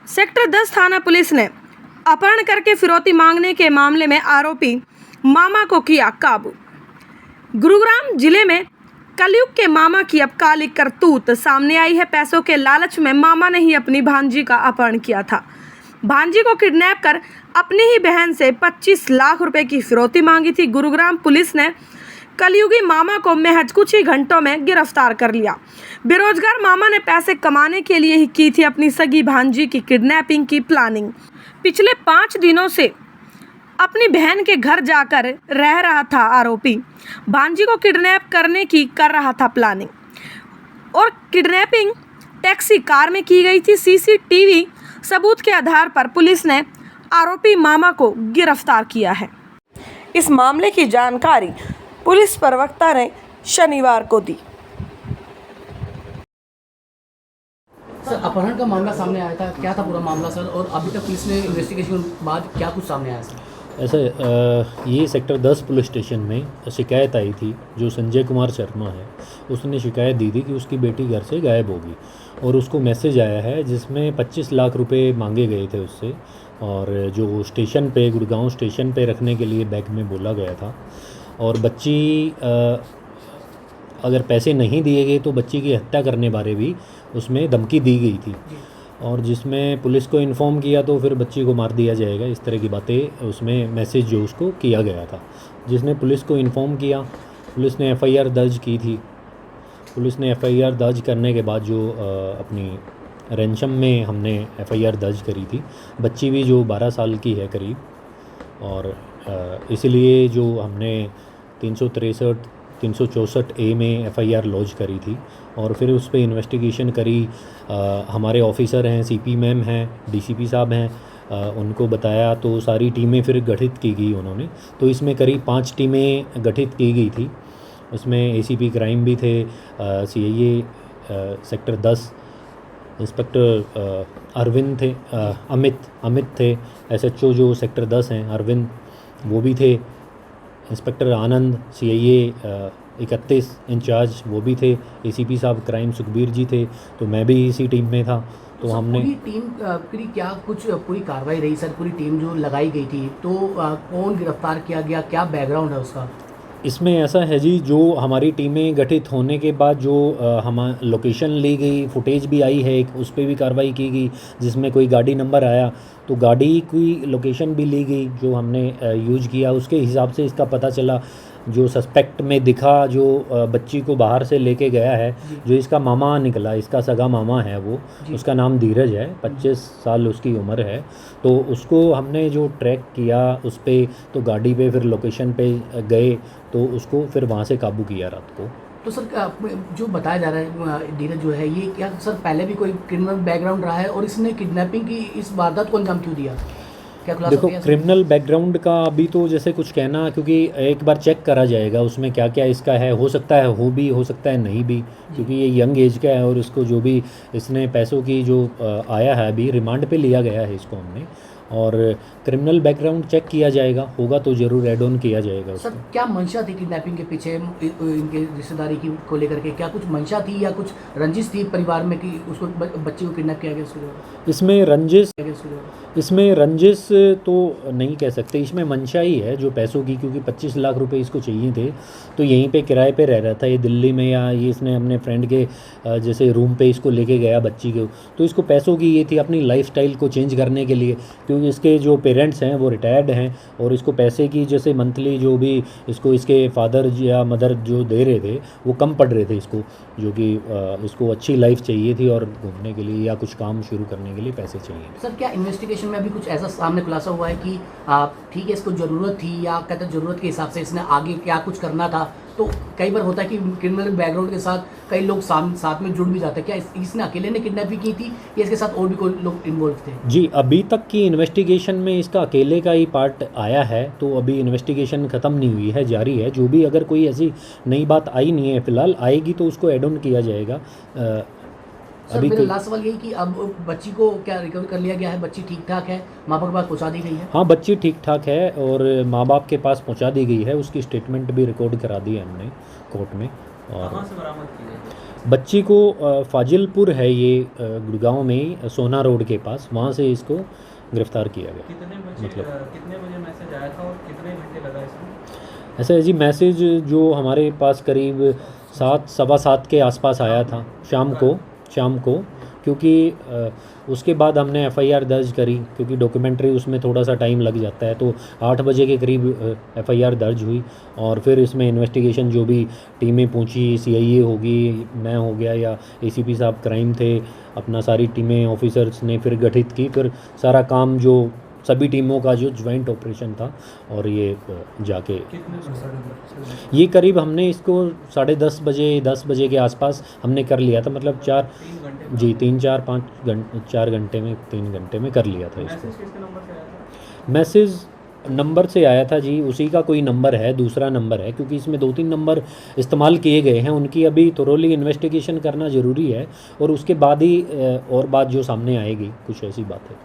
Sector 10 थाना police ने अपहरण करके फिरौती मांगने के मामले में आरोपी मामा को किया काबू। गुरुग्राम जिले में कलयुग के मामा की अब काली करतूत सामने आई है। पैसों के लालच में मामा ने ही अपनी भांजी का अपहरण किया था। भांजी को किडनैप कर अपनी ही बहन से 25 लाख रुपए की फिरौती मांगी थी। गुरुग्राम पुलिस ने कलयुगी मामा को महज कुछ ही घंटों में गिरफ्तार कर लिया। बेरोजगार मामा ने पैसे कमाने के लिए ही की थी अपनी सगी भांजी की किडनैपिंग की प्लानिंग। पिछले 5 दिनों से अपनी बहन के घर जाकर रह रहा था आरोपी। भांजी को किडनैप करने की कर रहा था प्लानिंग और किडनैपिंग टैक्सी कार में की गई थी। सीसीटीवी सबूत के आधार पर पुलिस ने आरोपी मामा को गिरफ्तार किया है। इस मामले की जानकारी पुलिस प्रवक्ता ने शनिवार को दी। सर, अपहरण का मामला सामने आया था, क्या था पूरा मामला सर, और अभी तक पुलिस ने इन्वेस्टिगेशन के बाद क्या कुछ सामने आया सर? ऐसे ये सेक्टर 10 पुलिस स्टेशन में शिकायत आई थी। जो संजय कुमार शर्मा है उसने शिकायत दी थी कि उसकी बेटी घर से गायब होगी और उसको मैसेज आया है जिसमें 25 लाख रुपए मांगे गए थे उससे, और जो स्टेशन पे गुड़गांव स्टेशन पे रखने के लिए बैग में बोला गया था। और बच्ची अगर पैसे नहीं दिए गए तो बच्ची की हत्या करने बारे भी उसमें धमकी दी गई थी, और जिसमें पुलिस को इन्फॉर्म किया तो फिर बच्ची को मार दिया जाएगा, इस तरह की बातें उसमें मैसेज जो उसको किया गया था। जिसने पुलिस को इन्फॉर्म किया, पुलिस ने एफआईआर दर्ज की थी। पुलिस ने एफआईआर दर्ज करने के बाद जो अपनी रैंचम में हमने एफआईआर दर्ज करी थी। बच्ची भी जो 12 साल की है करीब, और इसलिए जो हमने 363 364 ए में एफआईआर लॉन्च करी थी और फिर उस पर इन्वेस्टिगेशन करी। हमारे ऑफिसर हैं, सीपी मैम हैं, डीसीपी साहब हैं, उनको बताया तो सारी टीमें फिर गठित की गई उन्होंने। तो इसमें करीब 5 टीमें गठित की गई थी। उसमें एसीपी क्राइम भी थे, सीआईए सेक्टर 10 इंस्पेक्टर अरविंद थे, अमित थे, एसएचओ जो सेक्टर 10 हैं अरविंद वो भी थे, इंस्पेक्टर आनंद सीआईए 31 इंचार्ज वो भी थे, एसीपी साहब क्राइम सुखबीर जी थे, तो मैं भी इसी टीम में था। तो हमने पूरी टीम की क्या कुछ पूरी कार्रवाई रही सर? पूरी टीम जो लगाई गई थी तो कौन गिरफ्तार किया गया, क्या बैकग्राउंड है उसका? इसमें ऐसा है जी, जो हमारी टीमें गठित होने के बाद जो हम लोकेशन ली गई, फुटेज भी आई है एक, उस पर भी कार्रवाई की गई, जिसमें कोई गाड़ी नंबर आया तो गाड़ी की लोकेशन भी ली गई जो हमने यूज किया। उसके हिसाब से इसका पता चला जो सस्पेक्ट में दिखा, जो बच्ची को बाहर से लेके गया है, जो इसका मामा निकला, इसका सगा मामा है वो, उसका नाम धीरज है, 25 साल उसकी उम्र है। तो उसको हमने जो ट्रैक किया उस पर, तो गाड़ी पे फिर लोकेशन पे गए तो उसको फिर वहाँ से काबू किया रात को। तो सर जो बताया जा रहा है धीरज जो है, ये क्या सर पहले भी कोई क्रिमिनल बैकग्राउंड रहा है और इसने किडनैपिंग की इस वारदात को अंजाम क्यों दिया? देखो, क्रिमिनल बैकग्राउंड का अभी तो जैसे कुछ कहना, क्योंकि एक बार चेक करा जाएगा उसमें क्या क्या इसका है। हो सकता है हो सकता है नहीं भी, क्योंकि ये यंग एज का है और इसको जो भी इसने पैसों की जो आया है अभी रिमांड पे लिया गया है इसको हमने, और क्रिमिनल बैकग्राउंड चेक किया जाएगा, होगा तो ज़रूर ऐड ऑन किया जाएगा। सर क्या मंशा थी किडनैपिंग के पीछे, इनके रिश्तेदारी की को लेकर के क्या कुछ मंशा थी या कुछ रंजिश थी परिवार में कि उसको बच्चे को किडनैप किया गया? इसमें रंजिश तो नहीं कह सकते, इसमें मंशा ही है जो पैसों की, क्योंकि 25 लाख रुपए इसको चाहिए थे। तो यहीं पे किराए पे रह रहा था ये दिल्ली में, या ये इसने अपने फ्रेंड के जैसे रूम पे इसको लेके गया बच्ची को, तो इसको पैसों की ये थी अपनी लाइफस्टाइल को चेंज करने के लिए, क्योंकि इसके जो पेरेंट्स हैं वो रिटायर्ड हैं और इसको पैसे की जैसे मंथली जो भी इसको इसके फादर या मदर जो दे रहे थे वो कम पड़ रहे थे इसको, जो कि इसको अच्छी लाइफ चाहिए थी और घूमने के लिए या कुछ काम शुरू करने के लिए पैसे चाहिए। सर क्या इन्वेस्टिगेशन में अभी कुछ ऐसा सामने खुलासा हुआ है कि ठीक है इसको ज़रूरत थी या कहते ज़रूरत के हिसाब से इसने आगे क्या कुछ करना था? तो कई बार होता है कि क्रिमिनल बैकग्राउंड के साथ कई लोग साथ में जुड़ भी जाते हैं। क्या इसने अकेले ने किडनैपिंग की थी या इसके साथ और भी कोई लोग इन्वॉल्व थे? जी, अभी तक की इन्वेस्टिगेशन में इसका अकेले का ही पार्ट आया है, तो अभी इन्वेस्टिगेशन ख़त्म नहीं हुई है, जारी है। जो भी अगर कोई ऐसी नई बात आई नहीं है फ़िलहाल, आएगी तो उसको ऐड ऑन किया जाएगा। सर मेरा लास्ट सवाल यही कि अब बच्ची को क्या रिकवर कर लिया गया है? बच्ची ठीक ठाक है, माँ बाप के पास पहुँचा दी गई है? हाँ, बच्ची ठीक ठाक है और माँ बाप के पास पहुँचा दी गई है। उसकी स्टेटमेंट भी रिकॉर्ड करा दी है हमने कोर्ट में। और कहाँ से बरामद की गई? बच्ची को फाजिलपुर है ये गुड़गांव में सोना रोड के पास, वहाँ से इसको गिरफ्तार किया गया। कितने बजे मैसेज आया था और कितने घंटे लगा इसमें? ऐसा है जी, मैसेज जो हमारे पास करीब 7 सवा 7 के आसपास आया था शाम को क्योंकि उसके बाद हमने एफआईआर दर्ज करी, क्योंकि डॉक्यूमेंट्री उसमें थोड़ा सा टाइम लग जाता है, तो 8 बजे के करीब एफआईआर दर्ज हुई और फिर इसमें इन्वेस्टिगेशन जो भी टीमें पहुंची, सीआईए होगी, मैं हो गया या एसीपी साहब क्राइम थे, अपना सारी टीमें ऑफिसर्स ने फिर गठित की, फिर सारा काम जो सभी टीमों का जो ज्वाइंट ऑपरेशन था और ये जाके ये करीब हमने इसको 10:30 बजे के आसपास हमने कर लिया था, मतलब 4 घंटे में 3 घंटे में कर लिया था इसको। मैसेज नंबर से आया था जी, उसी का कोई नंबर है, दूसरा नंबर है, क्योंकि इसमें 2-3 नंबर इस्तेमाल किए गए हैं, उनकी अभी थोरोली इन्वेस्टिगेशन करना ज़रूरी है और उसके बाद ही और बात जो सामने आएगी कुछ ऐसी बात है।